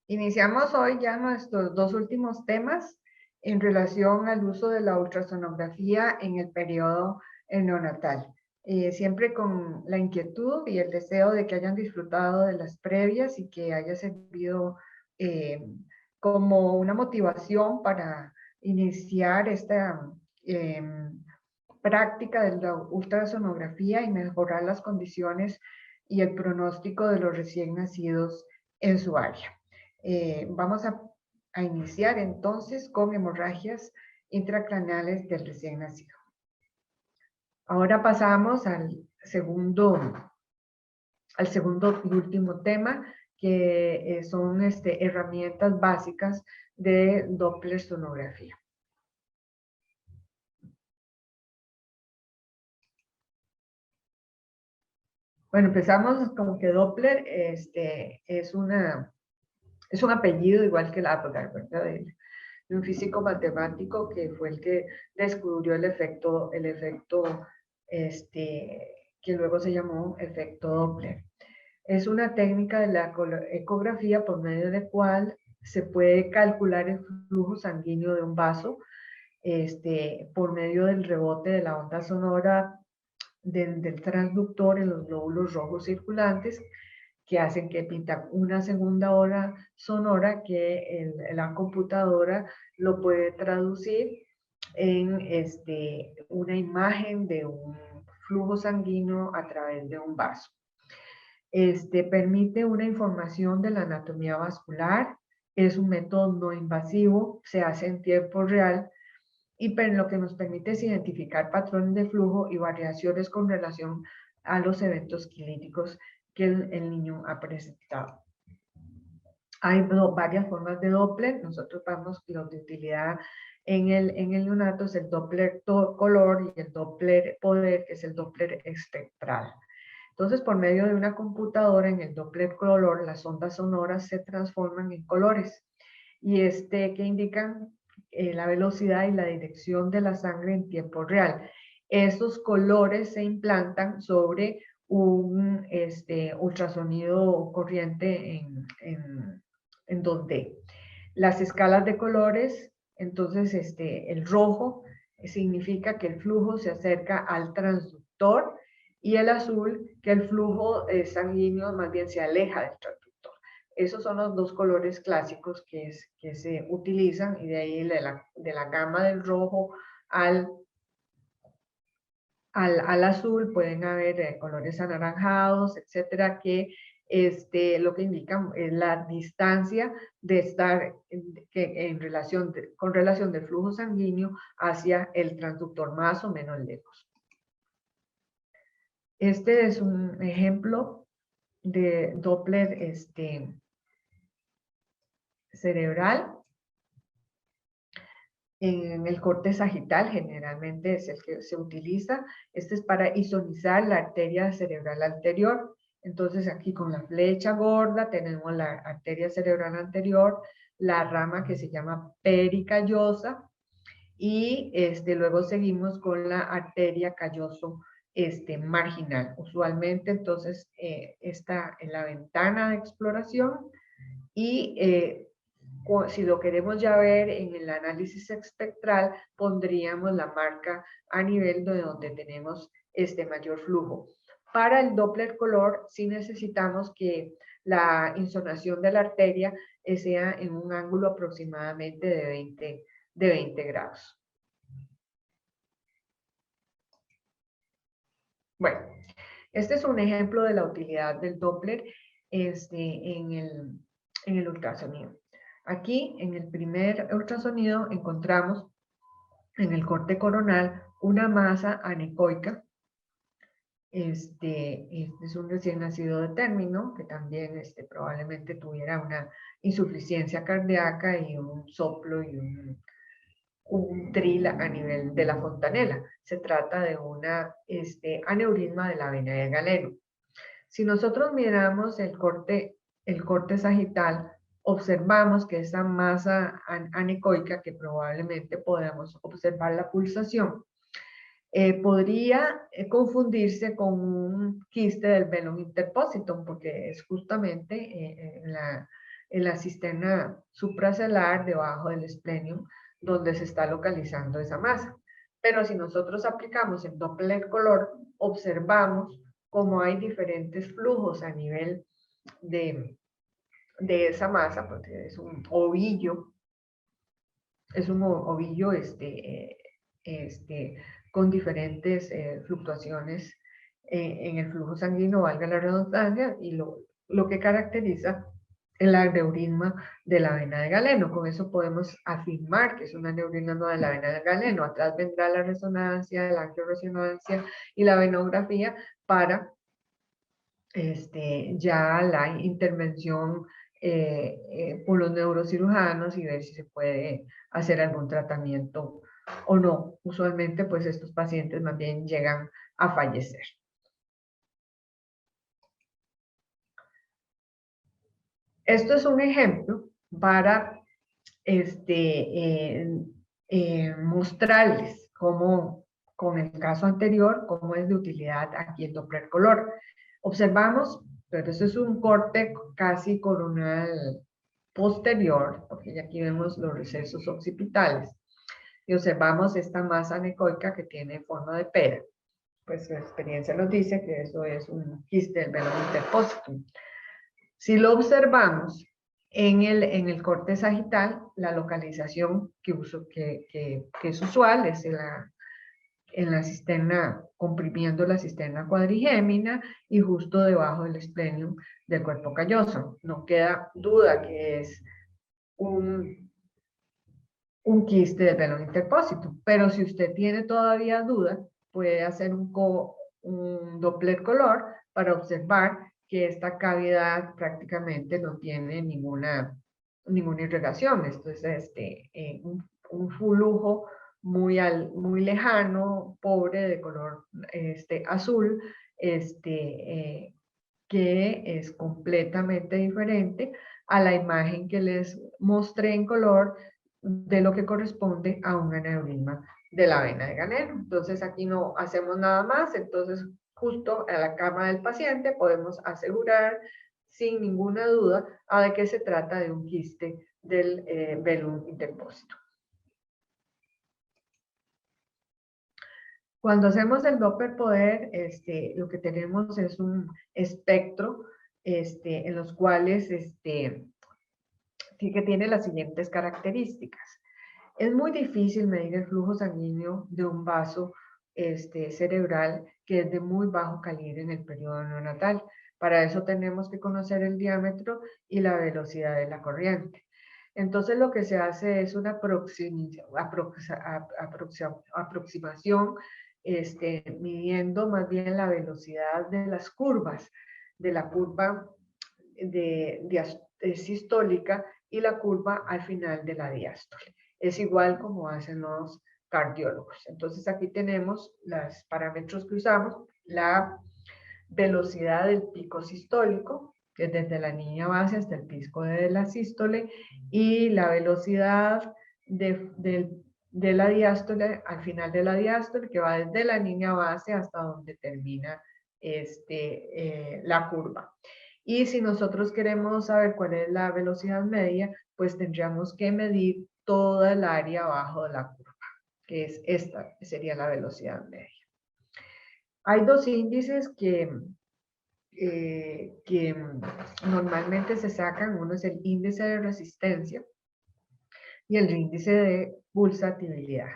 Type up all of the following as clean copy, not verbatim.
Iniciamos hoy ya nuestros dos últimos temas en relación al uso de la ultrasonografía en el periodo neonatal. Siempre con la inquietud y el deseo de que hayan disfrutado de las previas y que haya servido eh, como una motivación para iniciar esta práctica de la ultrasonografía y mejorar las condiciones y el pronóstico de los recién nacidos en su área. Vamos a iniciar entonces con hemorragias intracraneales del recién nacido. Ahora pasamos al segundo y último tema, que son herramientas básicas de Doppler sonografía. Bueno, empezamos con que Doppler es un apellido igual que el Apgar, ¿verdad? De un físico matemático que fue el que descubrió el efecto que luego se llamó efecto Doppler. Es una técnica de la ecografía por medio de la cual se puede calcular el flujo sanguíneo de un vaso por medio del rebote de la onda sonora del transductor en los glóbulos rojos circulantes, que hacen que pinta una segunda ola sonora que la computadora lo puede traducir en una imagen de un flujo sanguíneo a través de un vaso. Permite una información de la anatomía vascular, es un método no invasivo, se hace en tiempo real y lo que nos permite es identificar patrones de flujo y variaciones con relación a los eventos clínicos que el niño ha presentado. Hay varias formas de Doppler. Nosotros vamos los de utilidad en el neonato, es el Doppler color y el Doppler poder, que es el Doppler espectral. Entonces, por medio de una computadora en el Doppler color, las ondas sonoras se transforman en colores y que indican la velocidad y la dirección de la sangre en tiempo real. Estos colores se implantan sobre un ultrasonido corriente en 2D. Las escalas de colores, entonces el rojo significa que el flujo se acerca al transductor y el azul que el flujo sanguíneo más bien se aleja del transductor. Esos son los dos colores clásicos que se utilizan y de ahí de la gama del rojo al azul pueden haber colores anaranjados, etcétera, que lo que indican es la distancia de estar con relación del flujo sanguíneo hacia el transductor más o menos lejos. Este es un ejemplo de Doppler cerebral. En el corte sagital generalmente es el que se utiliza. Este es para isonizar la arteria cerebral anterior. Entonces aquí con la flecha gorda tenemos la arteria cerebral anterior, la rama que se llama pericallosa y luego seguimos con la arteria calloso marginal. Usualmente entonces está en la ventana de exploración y si lo queremos ya ver en el análisis espectral, pondríamos la marca a nivel de donde tenemos mayor flujo. Para el Doppler color, sí necesitamos que la insonación de la arteria sea en un ángulo aproximadamente de 20 grados. Bueno, este es un ejemplo de la utilidad del Doppler en el ultrasonido. Aquí, en el primer ultrasonido, encontramos en el corte coronal una masa anecoica. Este es un recién nacido de término que también probablemente tuviera una insuficiencia cardíaca y un soplo y un tril a nivel de la fontanela. Se trata de una aneurisma de la vena de Galeno. Si nosotros miramos el corte sagital, observamos que esa masa anecoica, que probablemente podamos observar la pulsación, podría confundirse con un quiste del velum interpositum, porque es justamente en la cisterna supracelular debajo del esplenium, donde se está localizando esa masa. Pero si nosotros aplicamos el Doppler color, observamos cómo hay diferentes flujos a nivel de esa masa, porque es un ovillo, con diferentes fluctuaciones en el flujo sanguíneo, valga la redundancia, y lo que caracteriza el aneurisma de la vena de Galeno. Con eso podemos afirmar que es un aneurisma de la vena de Galeno. Atrás vendrá la resonancia, la angioresonancia y la venografía para ya la intervención por los neurocirujanos y ver si se puede hacer algún tratamiento o no. Usualmente, pues estos pacientes más bien llegan a fallecer. Esto es un ejemplo para mostrarles cómo, con el caso anterior, cómo es de utilidad aquí el Doppler color. Observamos, pero eso es un corte casi coronal posterior, porque aquí vemos los recesos occipitales, y observamos esta masa anecoica que tiene forma de pera. Pues la experiencia nos dice que eso es un quiste del velum interpositum. Si lo observamos en el corte sagital, la localización que es usual es en la cisterna, comprimiendo la cisterna cuadrigémina y justo debajo del esplenium del cuerpo calloso. No queda duda que es un quiste del velum interpositum, pero si usted tiene todavía duda, puede hacer un Doppler color para observar que esta cavidad prácticamente no tiene ninguna irrigación. Esto es un flujo muy lejano, pobre, de color azul, que es completamente diferente a la imagen que les mostré en color de lo que corresponde a un aneurisma de la vena de Galeno. Entonces aquí no hacemos nada más, entonces justo a la cama del paciente podemos asegurar sin ninguna duda de que se trata de un quiste del velum interpositum. Cuando hacemos el Doppler poder, lo que tenemos es un espectro en los cuales que tiene las siguientes características. Es muy difícil medir el flujo sanguíneo de un vaso cerebral que es de muy bajo calibre en el periodo neonatal. Para eso tenemos que conocer el diámetro y la velocidad de la corriente. Entonces lo que se hace es una aproximación midiendo más bien la velocidad de las curvas, de la curva sistólica y la curva al final de la diástole. Es igual como hacen los cardiólogos. Entonces aquí tenemos los parámetros que usamos, la velocidad del pico sistólico, que es desde la línea base hasta el pico de la sístole, y la velocidad de la diástole al final de la diástole, que va desde la línea base hasta donde termina la curva. Y si nosotros queremos saber cuál es la velocidad media, pues tendríamos que medir toda el área abajo de la curva, que es esta, que sería la velocidad media. Hay dos índices que normalmente se sacan. Uno es el índice de resistencia y el índice de pulsatividad.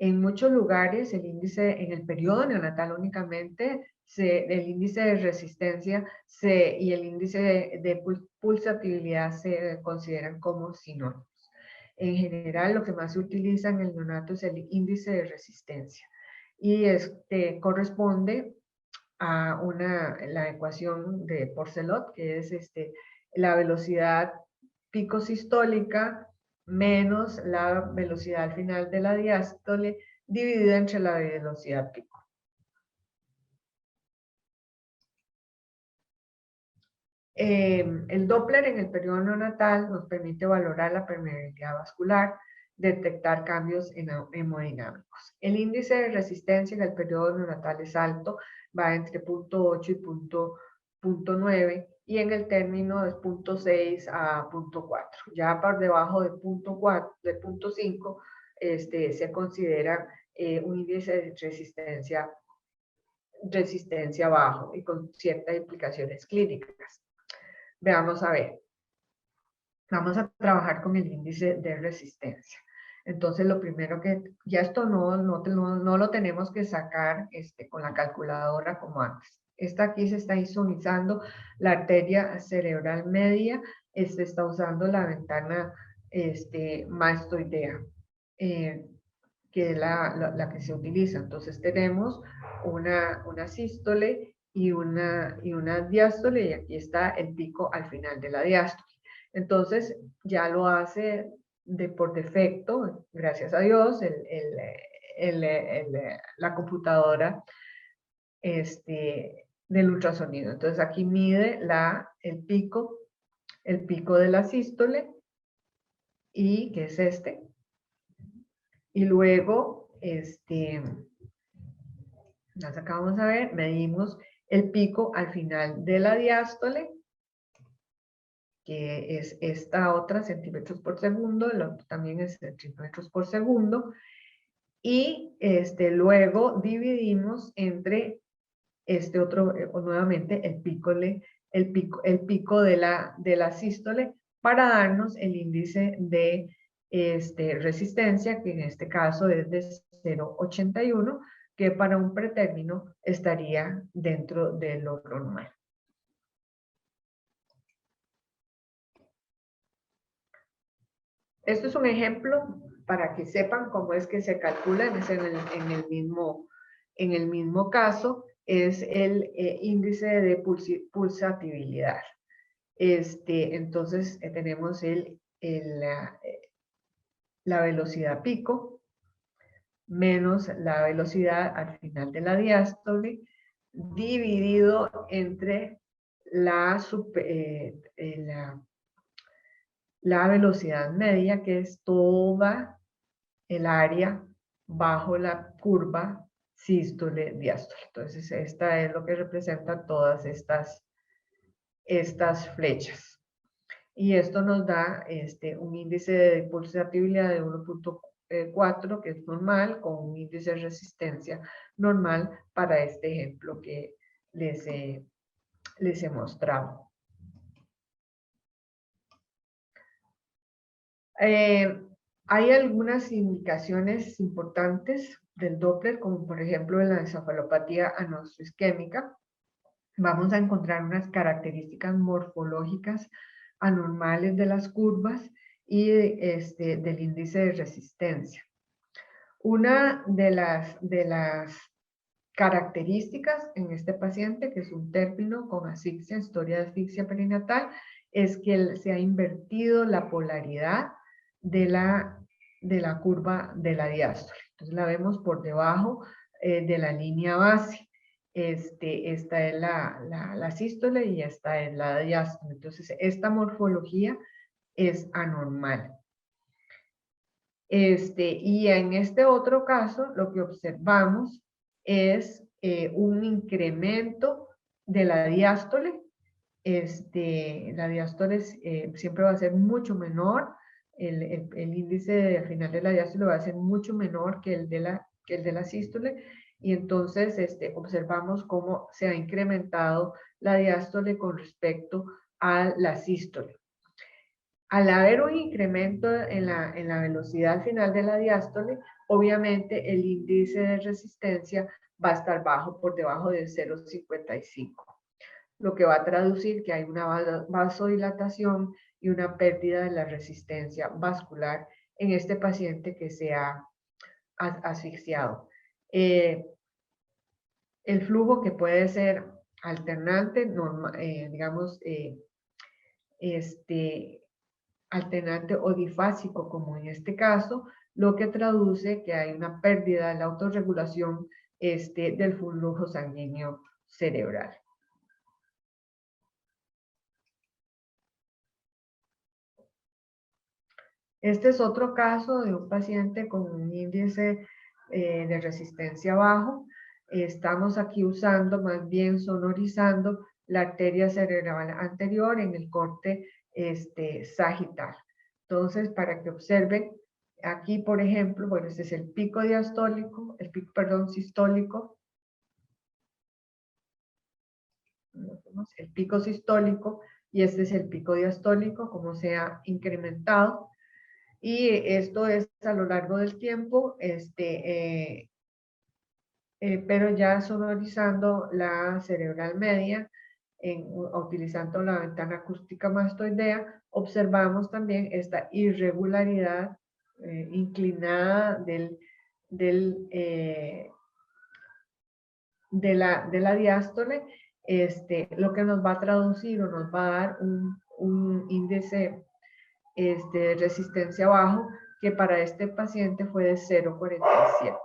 En muchos lugares el índice en el periodo neonatal únicamente, el índice de resistencia y el índice de pulsatividad se consideran como sinónimos. En general lo que más se utiliza en el neonato es el índice de resistencia y corresponde a la ecuación de Porcelot, que es la velocidad pico sistólica menos la velocidad al final de la diástole dividida entre la velocidad pico. El Doppler en el periodo neonatal nos permite valorar la permeabilidad vascular, detectar cambios hemodinámicos. El índice de resistencia en el periodo neonatal es alto, va entre 0.8 y 0.9, y en el término de 0.6 a 0.4. Ya por debajo de 0.4, de 0.5, se considera un índice de resistencia bajo y con ciertas implicaciones clínicas. Veamos a ver. Vamos a trabajar con el índice de resistencia. Entonces, lo primero que, ya esto no lo tenemos que sacar con la calculadora como antes. Esta aquí se está isolizando la arteria cerebral media, está usando la ventana mastoidea, que es la que se utiliza. Entonces, tenemos una sístole y una diástole, y aquí está el pico al final de la diástole. Entonces, ya lo hace por defecto, gracias a Dios, la computadora del ultrasonido. Entonces, aquí mide el pico de la sístole, y que es y luego, ya acabamos a ver, medimos el pico al final de la diástole, que es esta otra, centímetros por segundo, el otro también es centímetros por segundo, y luego dividimos entre otro, nuevamente el pico de la sístole, para darnos el índice de resistencia, que en este caso es de 0,81, que para un pretérmino estaría dentro de lo normal. Esto es un ejemplo para que sepan cómo es que se calcula en el mismo caso, es el índice de pulsatividad. Entonces tenemos la velocidad pico menos la velocidad al final de la diástole, dividido entre la velocidad media, que es toda el área bajo la curva sístole-diástole. Entonces, esta es lo que representa todas estas flechas. Y esto nos da un índice de pulsatividad de 1.4, que es normal, con un índice de resistencia normal para este ejemplo que les he mostrado. Hay algunas indicaciones importantes del Doppler, como por ejemplo en la encefalopatía anosoisquémica. Vamos a encontrar unas características morfológicas anormales de las curvas y del índice de resistencia. Una de las características en este paciente, que es un término con asfixia, historia de asfixia perinatal, es que se ha invertido la polaridad de la curva de la diástole. Entonces la vemos por debajo de la línea base. Esta es la sístole y esta es la diástole. Entonces esta morfología es anormal. Y en este otro caso, lo que observamos es un incremento de la diástole. La diástole siempre va a ser mucho menor, el índice al final de la diástole va a ser mucho menor que el de la sístole, y entonces observamos cómo se ha incrementado la diástole con respecto a la sístole. Al haber un incremento en la velocidad al final de la diástole, obviamente el índice de resistencia va a estar por debajo de 0,55, lo que va a traducir que hay una vasodilatación y una pérdida de la resistencia vascular en este paciente que se ha asfixiado. El flujo, que puede ser alternante, digamos, alternante o difásico, como en este caso, lo que traduce que hay una pérdida de la autorregulación del flujo sanguíneo cerebral. Este es otro caso de un paciente con un índice de resistencia bajo. Estamos aquí usando, más bien sonorizando, la arteria cerebral anterior en el corte sagital. Entonces, para que observen, aquí, por ejemplo, bueno, este es el pico diastólico, el pico, perdón, sistólico, el pico sistólico, y este es el pico diastólico, como se ha incrementado. Y esto es a lo largo del tiempo, pero ya sonorizando la cerebral media, utilizando la ventana acústica mastoidea, observamos también esta irregularidad inclinada de la diástole, lo que nos va a traducir o nos va a dar un índice de resistencia bajo, que para este paciente fue de 0,47.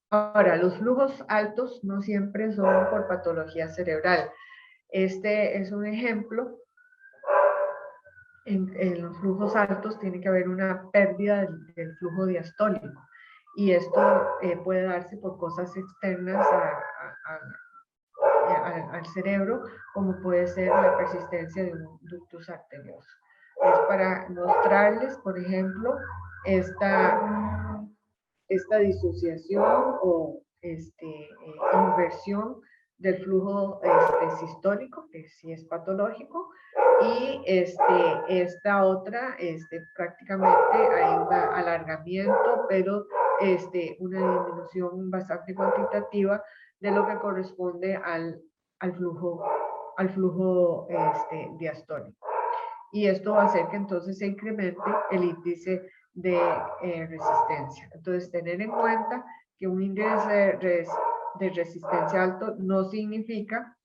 Ahora, los flujos altos no siempre son por patología cerebral. Este es un ejemplo. En los flujos altos tiene que haber una pérdida del flujo diastólico. Y esto puede darse por cosas externas al cerebro, como puede ser la persistencia de un ductus arterioso. Es para mostrarles, por ejemplo, esta disociación o inversión del flujo sistólico, que sí es patológico, y esta otra, prácticamente hay un alargamiento, pero una disminución bastante cuantitativa de lo que corresponde al flujo diastólico. Y esto va a hacer que entonces se incremente el índice de resistencia. Entonces, tener en cuenta que un índice de resistencia alto no significa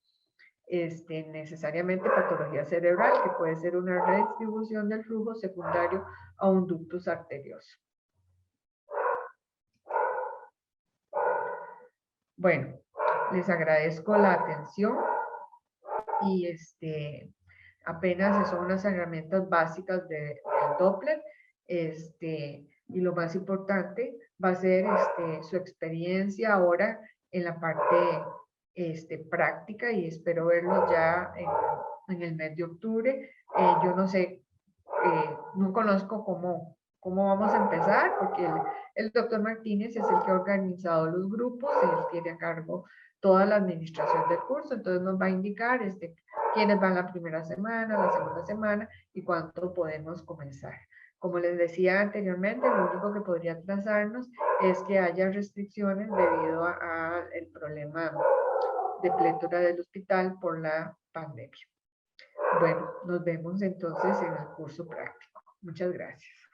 necesariamente patología cerebral, que puede ser una redistribución del flujo secundario a un ductus arterioso. Bueno, les agradezco la atención y apenas son unas herramientas básicas del Doppler, y lo más importante va a ser su experiencia ahora en la parte práctica, y espero verlos ya en el mes de octubre. Yo no sé, no conozco cómo vamos a empezar, porque el doctor Martínez es el que ha organizado los grupos, él tiene a cargo toda la administración del curso, entonces nos va a indicar quiénes van la primera semana, la segunda semana y cuánto podemos comenzar. Como les decía anteriormente, lo único que podría atrasarnos es que haya restricciones debido al problema de pletora del hospital por la pandemia. Bueno, nos vemos entonces en el curso práctico. Muchas gracias.